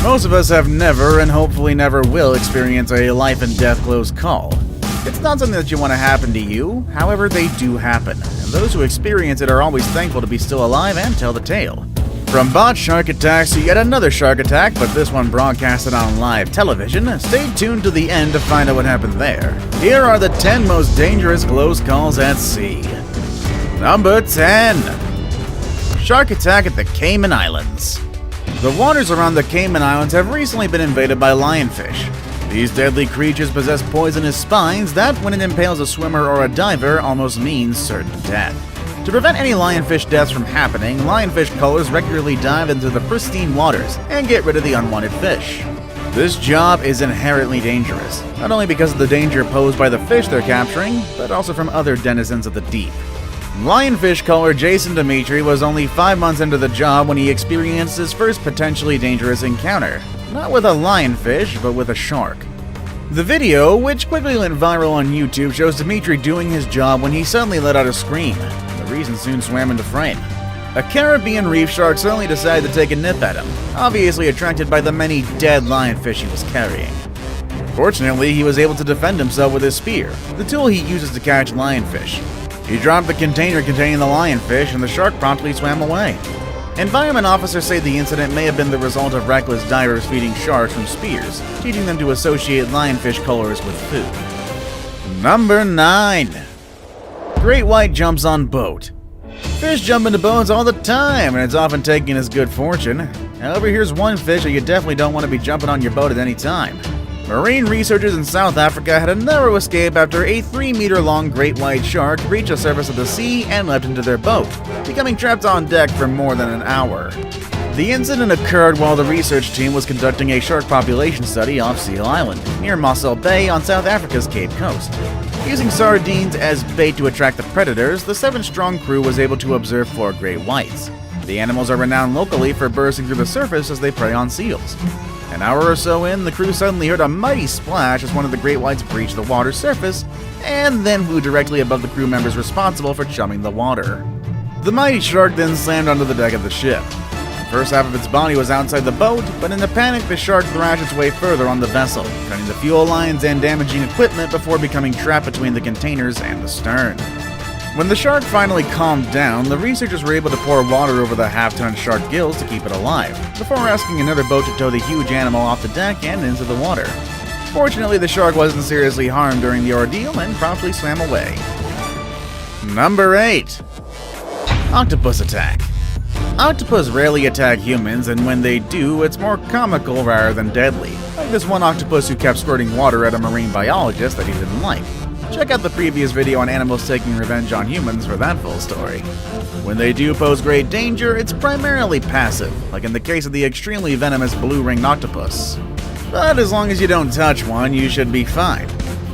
Most of us have never, and hopefully never will, experience a life and death close call. It's not something that you want to happen to you, however they do happen, and those who experience it are always thankful to be still alive and tell the tale. From botched shark attacks to yet another shark attack, but this one broadcasted on live television, stay tuned to the end to find out what happened there. Here are the 10 most dangerous close calls at sea. Number 10. Shark attack at the Cayman Islands. The waters around the Cayman Islands have recently been invaded by lionfish. These deadly creatures possess poisonous spines that, when it impales a swimmer or a diver, almost means certain death. To prevent any lionfish deaths from happening, lionfish cullers regularly dive into the pristine waters and get rid of the unwanted fish. This job is inherently dangerous, not only because of the danger posed by the fish they're capturing, but also from other denizens of the deep. Lionfish culler Jason Dimitri was only 5 months into the job when he experienced his first potentially dangerous encounter, not with a lionfish, but with a shark. The video, which quickly went viral on YouTube, shows Dimitri doing his job when he suddenly let out a scream. The reason soon swam into frame. A Caribbean reef shark suddenly decided to take a nip at him, obviously attracted by the many dead lionfish he was carrying. Fortunately, he was able to defend himself with his spear, the tool he uses to catch lionfish. He dropped the container containing the lionfish, and the shark promptly swam away. Environment officers say the incident may have been the result of reckless divers feeding sharks from spears, teaching them to associate lionfish cullers with food. Number 9. Great white jumps on boat. Fish jump into boats all the time, and it's often taken as good fortune. However, here's one fish that you definitely don't want to be jumping on your boat at any time. Marine researchers in South Africa had a narrow escape after a 3-meter-long great white shark reached the surface of the sea and leapt into their boat, becoming trapped on deck for more than an hour. The incident occurred while the research team was conducting a shark population study off Seal Island, near Mossel Bay on South Africa's Cape Coast. Using sardines as bait to attract the predators, the 7-strong crew was able to observe 4 great whites. The animals are renowned locally for bursting through the surface as they prey on seals. An hour or so in, the crew suddenly heard a mighty splash as one of the great whites breached the water's surface, and then flew directly above the crew members responsible for chumming the water. The mighty shark then slammed onto the deck of the ship. The first half of its body was outside the boat, but in a panic the shark thrashed its way further on the vessel, cutting the fuel lines and damaging equipment before becoming trapped between the containers and the stern. When the shark finally calmed down, the researchers were able to pour water over the half-ton shark gills to keep it alive, before asking another boat to tow the huge animal off the deck and into the water. Fortunately, the shark wasn't seriously harmed during the ordeal and promptly swam away. Number 8. Octopus attack. Octopus rarely attack humans, and when they do, it's more comical rather than deadly, like this one octopus who kept squirting water at a marine biologist that he didn't like. Check out the previous video on animals taking revenge on humans for that full story. When they do pose great danger, it's primarily passive, like in the case of the extremely venomous blue-ringed octopus. But as long as you don't touch one, you should be fine.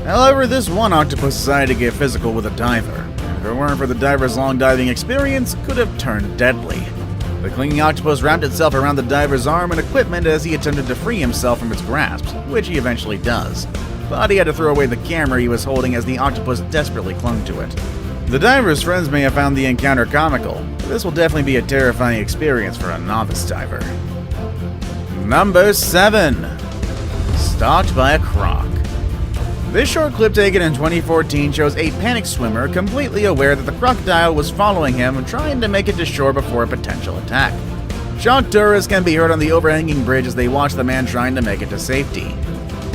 However, this one octopus decided to get physical with a diver. If it weren't for the diver's long diving experience, it could have turned deadly. The clinging octopus wrapped itself around the diver's arm and equipment as he attempted to free himself from its grasp, which he eventually does. But he had to throw away the camera he was holding as the octopus desperately clung to it. The diver's friends may have found the encounter comical, but this will definitely be a terrifying experience for a novice diver. Number 7. Stalked by a croc. This short clip taken in 2014 shows a panicked swimmer completely aware that the crocodile was following him and trying to make it to shore before a potential attack. Shocked tourists can be heard on the overhanging bridge as they watch the man trying to make it to safety.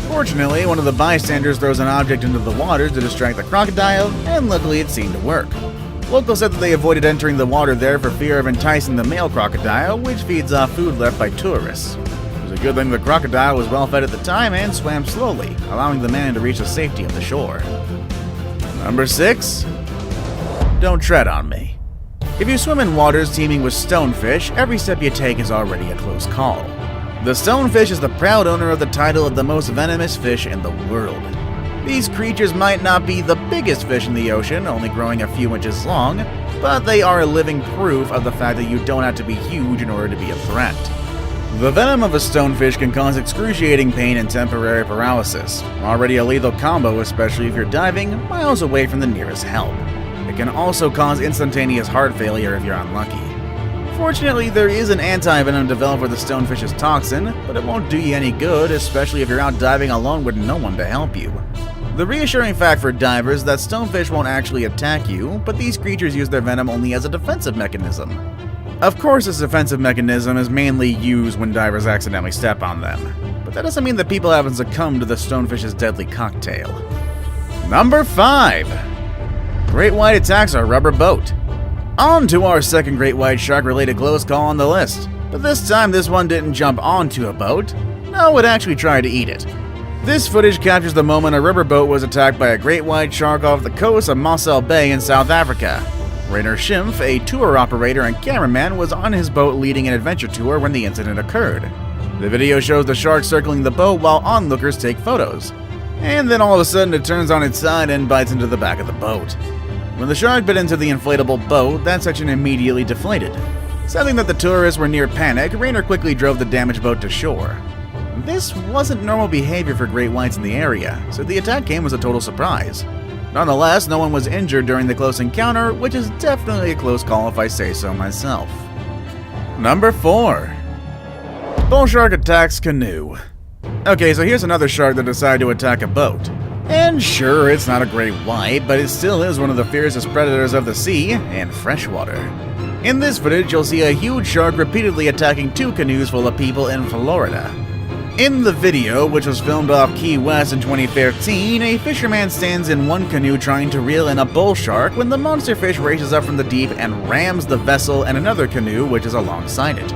Fortunately, one of the bystanders throws an object into the water to distract the crocodile, and luckily it seemed to work. Locals said that they avoided entering the water there for fear of enticing the male crocodile, which feeds off food left by tourists. It was a good thing the crocodile was well fed at the time and swam slowly, allowing the man to reach the safety of the shore. Number 6. Don't tread on me. If you swim in waters teeming with stonefish, every step you take is already a close call. The stonefish is the proud owner of the title of the most venomous fish in the world. These creatures might not be the biggest fish in the ocean, only growing a few inches long, but they are a living proof of the fact that you don't have to be huge in order to be a threat. The venom of a stonefish can cause excruciating pain and temporary paralysis, already a lethal combo especially if you're diving miles away from the nearest help. It can also cause instantaneous heart failure if you're unlucky. Fortunately, there is an anti-venom developed for the stonefish's toxin, but it won't do you any good, especially if you're out diving alone with no one to help you. The reassuring fact for divers is that stonefish won't actually attack you, but these creatures use their venom only as a defensive mechanism. Of course, this defensive mechanism is mainly used when divers accidentally step on them, but that doesn't mean that people haven't succumbed to the stonefish's deadly cocktail. Number 5. Great white attacks a rubber boat. On to our second great white shark-related close call on the list, but this time this one didn't jump onto a boat. No, it actually tried to eat it. This footage captures the moment a riverboat was attacked by a great white shark off the coast of Mossel Bay in South Africa. Rainer Schimpf, a tour operator and cameraman, was on his boat leading an adventure tour when the incident occurred. The video shows the shark circling the boat while onlookers take photos. And then all of a sudden it turns on its side and bites into the back of the boat. When the shark bit into the inflatable boat, that section immediately deflated. Sensing that the tourists were near panic, Rainer quickly drove the damaged boat to shore. This wasn't normal behavior for great whites in the area, so the attack came as a total surprise. Nonetheless, no one was injured during the close encounter, which is definitely a close call if I say so myself. Number 4. Bull shark attacks canoe. Okay, so here's another shark that decided to attack a boat. And sure, it's not a great white, but it still is one of the fiercest predators of the sea and freshwater. In this footage, you'll see a huge shark repeatedly attacking 2 canoes full of people in Florida. In the video, which was filmed off Key West in 2013, a fisherman stands in one canoe trying to reel in a bull shark when the monster fish races up from the deep and rams the vessel and another canoe which is alongside it.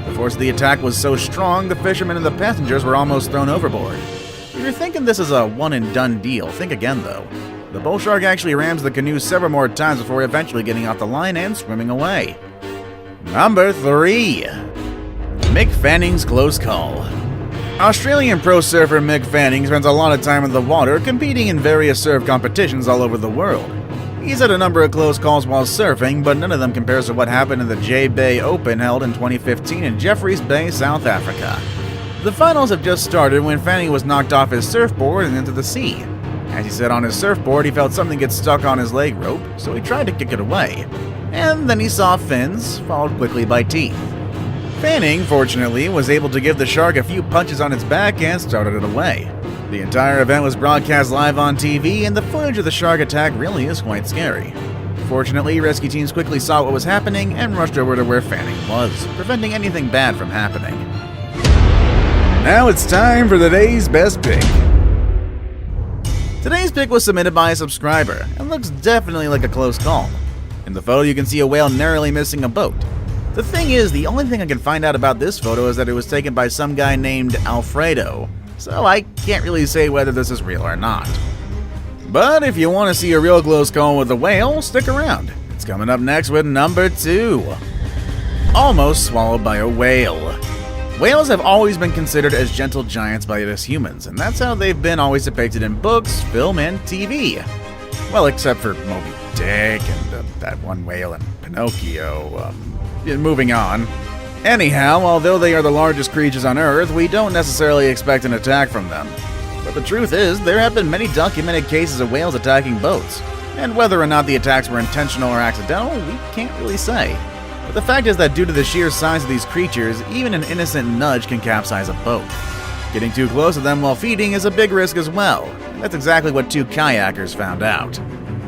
The force of the attack was so strong, the fishermen and the passengers were almost thrown overboard. If you're thinking this is a one-and-done deal, think again though. The bull shark actually rams the canoe several more times before eventually getting off the line and swimming away. Number 3. Mick Fanning's close call. Australian pro surfer Mick Fanning spends a lot of time in the water competing in various surf competitions all over the world. He's had a number of close calls while surfing, but none of them compares to what happened in the J-Bay Open held in 2015 in Jeffreys Bay, South Africa. The finals have just started when Fanning was knocked off his surfboard and into the sea. As he sat on his surfboard, he felt something get stuck on his leg rope, so he tried to kick it away. And then he saw fins, followed quickly by teeth. Fanning, fortunately, was able to give the shark a few punches on its back and started it away. The entire event was broadcast live on TV, and the footage of the shark attack really is quite scary. Fortunately, rescue teams quickly saw what was happening and rushed over to where Fanning was, preventing anything bad from happening. Now it's time for today's best pick. Today's pick was submitted by a subscriber, and looks definitely like a close call. In the photo, you can see a whale narrowly missing a boat. The thing is, the only thing I can find out about this photo is that it was taken by some guy named Alfredo, so I can't really say whether this is real or not. But if you want to see a real close call with a whale, stick around. It's coming up next with number 2. Almost swallowed by a whale. Whales have always been considered as gentle giants by us humans, and that's how they've been always depicted in books, film, and TV. Well, except for Moby Dick and that one whale in Pinocchio. Moving on. Anyhow, although they are the largest creatures on Earth, we don't necessarily expect an attack from them. But the truth is, there have been many documented cases of whales attacking boats, and whether or not the attacks were intentional or accidental, we can't really say. But the fact is that due to the sheer size of these creatures, even an innocent nudge can capsize a boat. Getting too close to them while feeding is a big risk as well, and that's exactly what 2 kayakers found out.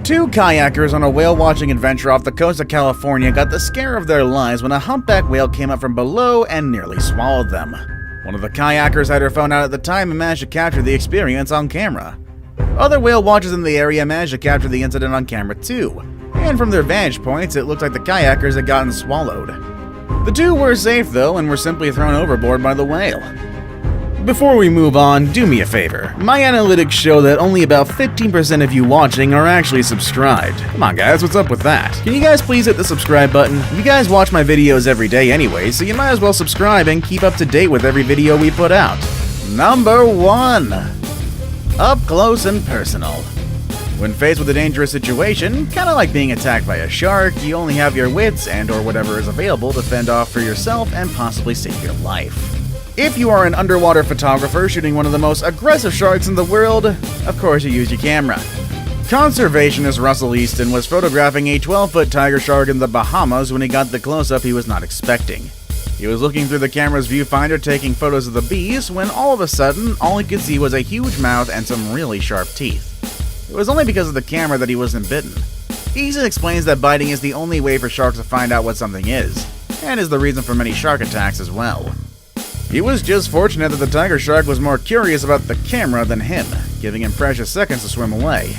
2 kayakers on a whale-watching adventure off the coast of California got the scare of their lives when a humpback whale came up from below and nearly swallowed them. One of the kayakers had her phone out at the time and managed to capture the experience on camera. Other whale watchers in the area managed to capture the incident on camera too, and from their vantage points, it looked like the kayakers had gotten swallowed. The 2 were safe though and were simply thrown overboard by the whale. Before we move on, do me a favor. My analytics show that only about 15% of you watching are actually subscribed. Come on guys, what's up with that? Can you guys please hit the subscribe button? You guys watch my videos every day anyway, so you might as well subscribe and keep up to date with every video we put out. Number 1. Up close and personal. When faced with a dangerous situation, kinda like being attacked by a shark, you only have your wits and or whatever is available to fend off for yourself and possibly save your life. If you are an underwater photographer shooting one of the most aggressive sharks in the world, of course you use your camera. Conservationist Russell Easton was photographing a 12-foot tiger shark in the Bahamas when he got the close-up he was not expecting. He was looking through the camera's viewfinder taking photos of the bees when all of a sudden, all he could see was a huge mouth and some really sharp teeth. It was only because of the camera that he wasn't bitten. Easton explains that biting is the only way for sharks to find out what something is, and is the reason for many shark attacks as well. He was just fortunate that the tiger shark was more curious about the camera than him, giving him precious seconds to swim away.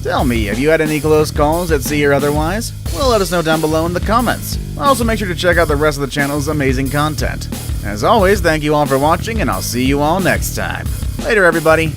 Tell me, have you had any close calls at sea or otherwise? Well, let us know down below in the comments. Also, make sure to check out the rest of the channel's amazing content. As always, thank you all for watching, and I'll see you all next time. Later, everybody.